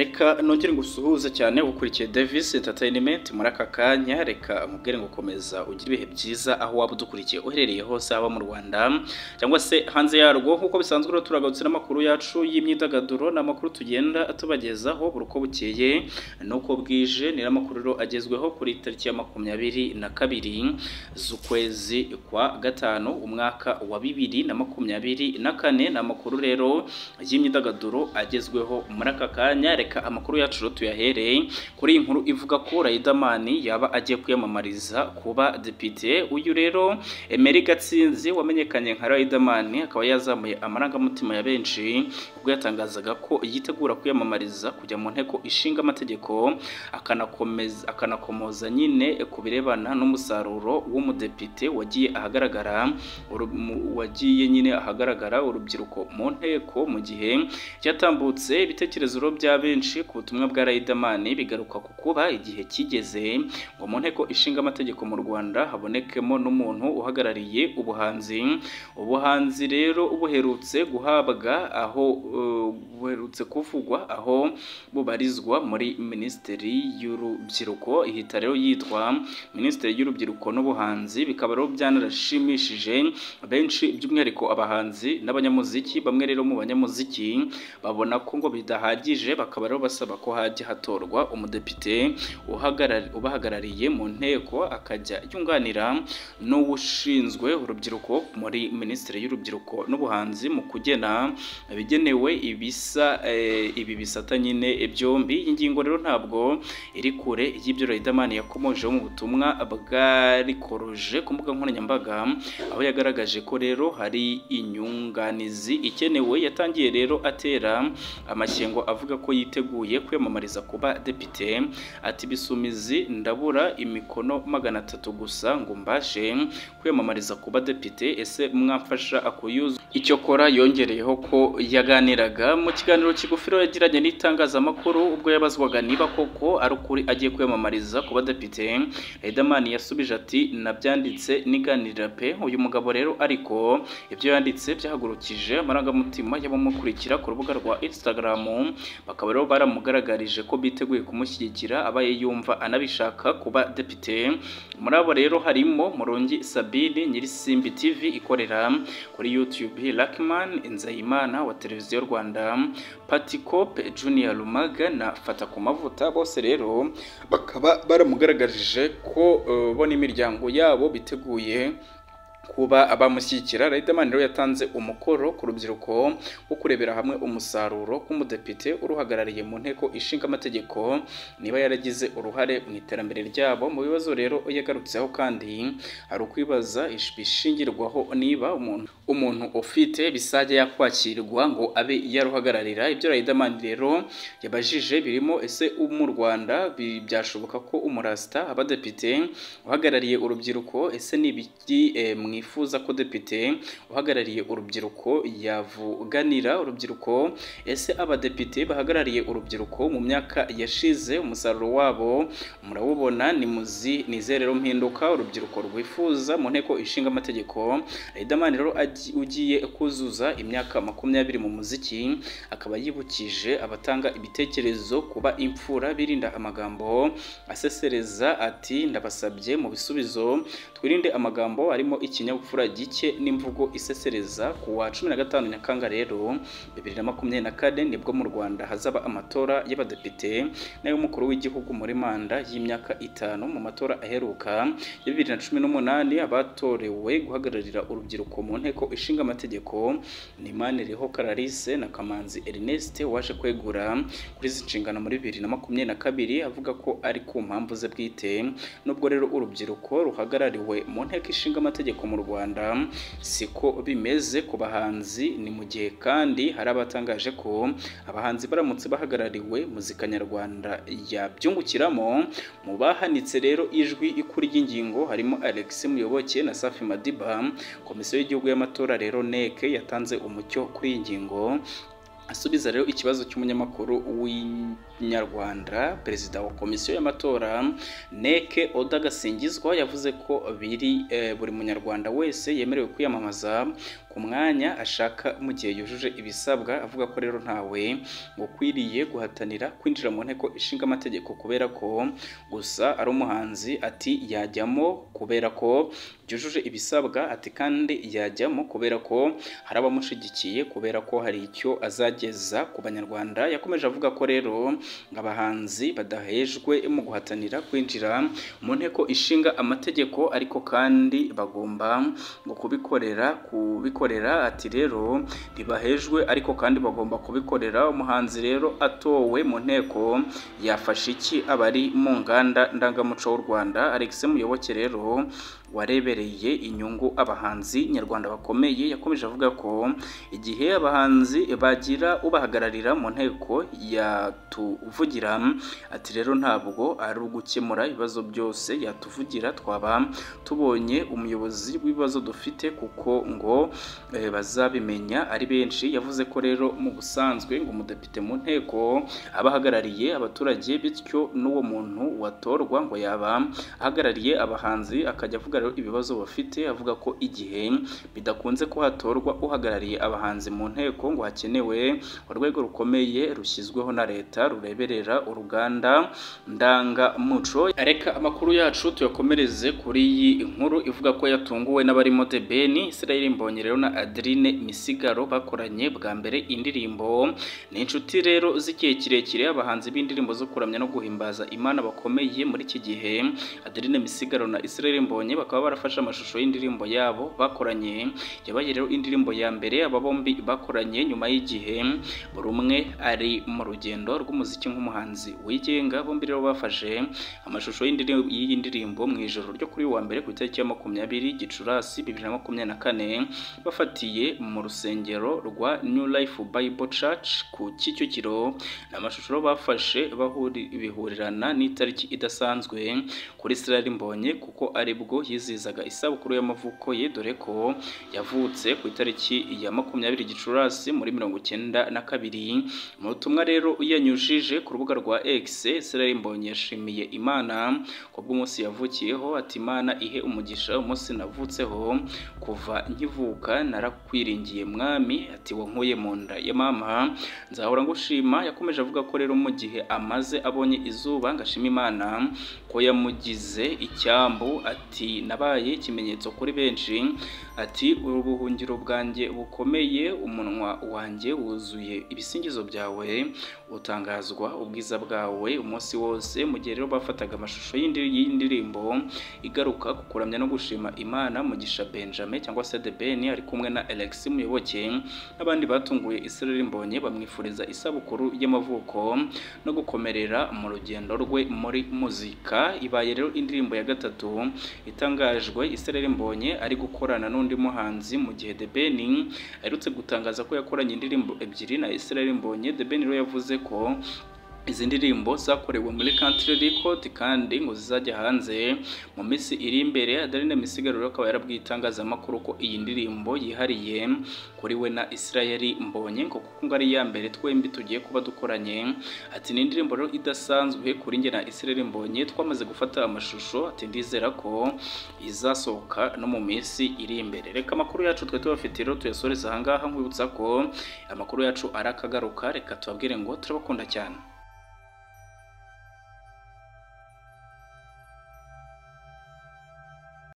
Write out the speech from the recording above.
Reka nongere ngusuhuze cyane ukurikiye Davis Entertainment muri aka kanya. Reka mubwire ngo komeza ugire ibihe byiza aho waba udukurikiye uherereye hose, haba mu Rwanda cyangwa se hanze yarwo. Nkuko bisanzwe rero turagarutse n'amakuru yacu y'imyidagaduro, n'amakuru tugenda tubagezaho buri uko bukeye nuko bwije. Ni amakuru rero agezweho kuri tariki ya 22 z'ukwezi kwa gatanu umwaka wa 2024. N'amakuru rero y'imyidagaduro agezweho muri aka kanya. Reka amakuru yacu tuyahereye kuri inkuru ivuga ko Riderman yaba agiye kwiyamamariza kuba depite. Uyu rero Emery Gatsinzi wamenyekanye nka Riderman akaba yazamuye amarangamutima ya benshi ubwo yatangazaga ko yitegura kwiyamamariza kujya mu nteko ishinga amategeko, akanakomoza nyine ku birebana n'umusaruro w'umudepite wagiye ahagaragara urubyiruko mu nteko. Mu gihe cyatambutse ibitekerezo bya benshi ku butumwa bwa Riderman bigaruka ku kuba igihe kigeze ngo mu nteko ishinga amategeko mu Rwanda habonekemo n'umuntu uhagarariye ubuhanzi rero buherutse guhabwa buherutse kuvugwa aho bubarizwa muri Minisiteri y'Urubyiruko. Ihita rero yitwa Minisiteri y'Urubyiruko n'Ubuhanzi. Bikaba rero byanarashimishije benshi by'umwihariko abahanzi n'abanyamuziki. Bamwe rero mu banyamuziki babona ko ngo bidahagije, bakaba rero basaba ko hajya hatorwa umudepite ubahagarariye mu nteko akajya yunganira n'ushinzwe urubyiruko muri Minisiteri y'Urubyiruko n'Ubuhanzi mu kugena bigenewe ibi bisata nyine byombi. Iyi ngingo rero ntabwo iri kure y'ibyo Riderman yakomojeho mu butumwa bwarikoroje ku mbuga nkoranyambaga, aho yagaragaje ko rero hari inyunganizi ikenewe. Yatangiye rero atera amashyengo avuga ko yiteguye kwiyamamariza kuba depite. Ati bisumizi ndabura imikono 300 gusa ngo mbashe kwiyamamariza kuba depite, ese mwamfasha akuyuza. Icyo kora yongereyeho ko yaganiraga mu kiganiro kigufi yagiranye n'itangazamakuru ubwo yabazwaga niba koko ari ukuri agiye kwiyamamariza kuba depite. Riderman yasubije ati nabyanditse niganirira pe. Uyu mugabo rero ariko ibyo yanditse byahagurukije amarangamutima y'abamukurikira ku rubuga rwa Instagram. Bakaba rero baramugaragarije ko biteguye kumushyigikira abaye yumva anabishaka kuba depite. Muri abo rero harimo Murongi Sabine nyiri Simbi TV ikorera kuri YouTube, Luckman Nzayimana wa Televiziyo Rwanda, Patikope Junior Lumaga na Fata ku Mavuta. Bose rero bakaba baramugaragarije ko bo n'imiryango yabo biteguye kuba abamushyigikira. Riderman rero yatanze umukoro ku rubyiruko wo kurebera hamwe umusaruro k'umudepite uruhagarariye mu nteko ishinga amategeko, niba yaragize uruhare mu iterambere ryabo. Mu bibazo rero yagarutseho kandi hari ukwibaza bishingirwaho niba umuntu ufite bisajya yakwakirwa ngo abe yaruhagararira. Ibyo Riderman rero yabajije birimo ese mu Rwanda byashoboka ko umurasta abadepite uhagarariye urubyiruko? Ese nibiki mwifuza ko depite uhagarariye urubyiruko yavuganira urubyiruko? Ese abadepite bahagarariye urubyiruko mu myaka yashize umusaruro wabo murawubona? Nize rero mpinduka urubyiruko rwifuza mu nteko ishinga amategeko. Riderman rero ugiye kuzuza imyaka 20 mu muziki, akaba yibukije abatanga ibitekerezo kuba imfura birinda amagambo asesereza. Ati ndabasabye mu bisubizo twirinde amagambo arimo ikinyabupfura gike n'imvugo isesereza. Ku wa 15 Nyakanga rero 2024 nibwo mu Rwanda hazaba amatora y'abadepite n'ay'umukuru w'igihugu muri manda y'imyaka 5. Mu matora aheruka ya 2018 abatorewe guhagararira urubyiruko mu nteko ishinga amategeko ni Maniriho Clarisse na Kamanzi Ernest waje kwegura kuri izi nshingano muri 2022 avuga ko ari ku mpamvu ze bwite. Nubwo rero urubyiruko ruhagarariwe mu nteko ishinga amategeko mu Rwanda siko bimeze ku bahanzi. Ni mu gihe kandi hari abatangaje ko abahanzi baramutse bahagarariwe muzika nyarwanda yabyungukiramo. Mu bahanitse rero ijwi ikuri y'ingingo harimo Alex Muyoboke na Safi Madiba. Komisiyo y'igihugu y'amatora rero NEC yatanze umucyo kuri iyi ngingo asubiza rero ikibazo cy'umunyamakuru w'inyarwanda. Perezida wa komisiyo y'amatora NEC Oda Gasingizwa yavuze ko buri munyarwanda wese yemerewe kwiyamamaza ku mwanya ashaka mu gihe yujuje ibisabwa, avuga ko rero ntawe ukwiriye guhatanira kwinjira mu nteko ishinga amategeko kubera ko gusa ari umuhanzi, ati yajyamo kubera ko byujuje ibisabwa, ati kandi yajyamo kubera ko hari abamushigikiye, kubera ko hari icyo azageza ku banyarwanda. Yakomeje avuga ko rero abahanzi badahejwe mu guhatanira kwinjira mu nteko ishinga amategeko, ariko kandi bagomba ngo kubikorera, ati rero ntibahejwe ariko kandi bagomba kubikorera. Umuhanzi rero atowe mu nteko yafashe iki abari mu nganda ndangamuco w'u Rwanda? Alex Muyoboke rero warebereye inyungu abahanzi nyarwanda bakomeye yakomeje avuga ko igihe abahanzi bagira ubahagararira mu nteko yatuvugira, ati rero ntabwo ari ugukemura ibibazo byose yatuvugira, twaba tubonye umuyobozi w'ibibazo dufite kuko ngo bazabimenya ari benshi. Yavuze ko rero mu busanzwe ngo umudepite mu nteko abahagarariye abaturage, bityo n'uwo muntu watorwa ngo yaba ahagarariye abahanzi akajya avuga ibibazo bafite. Avuga ko igihe bidakunze ko hatorwa uhagarariye abahanzi mu nteko, ngo hakenewe urwego rukomeye rushyizweho na leta rureberera uruganda ndangamuco. Reka amakuru yacu tuyakomereze kuri iyi nkuru ivuga ko yatunguwe n'abarimo The Ben, Israel Mbonyi rero na Adeline Misigaro bakoranye bwa mbere indirimbo. Ni inshuti rero z'igihe kirekire, abahanzi b'indirimbo zo kuramya no guhimbaza Imana bakomeye muri iki gihe. Adeline Misigaro na Israel Mbonyi bakaba barafashe amashusho y'indirimbo yabo bakoranye, yabaye rero indirimbo ya mbere aba bombi bakoranye nyuma y'igihe buri umwe ari mu rugendo rw'umuziki nk'umuhanzi wigenga. Bombi rero bafashe amashusho y'iyi ndirimbo mu ijoro ryo kuri wa mbere ku itariki ya 20 Gicurasi 2024 bafatiye mu rusengero rwa New Life Bible Church ku Kicukiro. N'amashusho bafashe bihurirana n'itariki idasanzwe kuri Israel Mbonyi kuko aribwo yizizaga isabukuru y'amavuko ye, dore ko yavutse ku itariki ya 20 Gicurasi muri 1992. Mu butumwa rero yanyujije ku rubuga rwa X, Israel Mbonyi yashimiye Imana kubw'umunsi yavukiyeho, ati Imana ihe umugisha umunsi navutseho, kuva nkivuka narakwiringiye mwami, ati wankuye mu nda ya mama nzahora ngushima. Yakomeje avuga ko rero mu gihe amaze abonye izuba ngashima Imana ko yamugize icyambu, ati nabaye ikimenyetso kuri benshi, ati ubuhungiro bwanjye bukomeye, umunwa wanjye wuzuye ibisingizo byawe, utangazwa ubwiza bwawe umunsi wose. Mu gihe rero bafataga amashusho y'indirimbo igaruka ku kuramya no gushima Imana, Mugisha Benjamin cyangwa se The Ben ari kumwe na Alex Muyoboke n'abandi batunguye Israel Mbonyi bamwifuriza isabukuru y'amavuko no gukomerera mu rugendo rwe muri muzika. Ibaye rero indirimbo ya gatatu itangajwe Israel Mbonyi ari gukorana n'undi muhanzi, mu gihe The Ben aherutse gutangaza ko yakoranye indirimbo ebyiri na Israel Mbonyi. The Ben rero yavuze ko izi ndirimbo zakorewe muri Country Record kandi ngo zizajya hanze mu minsi iri imbere. Adeline Misigaro rero akaba yarabwiye itangazamakuru ko iyi ndirimbo yihariye kuri we na Israel Mbonyi ngo kuko ngo ari iya mbere twembi tugiye kuba dukoranye. Ati ni indirimbo rero idasanzwe kuri njye na Israel Mbonyi, twamaze gufata amashusho, ati ndizera ko izasohoka no mu minsi iri imbere. Reka amakuru yacu twe tubafite rero tuyasoreza aha ngaha, nkwibutsa ko amakuru yacu arakagaruka. Reka tubabwire ngo turabakunda cyane.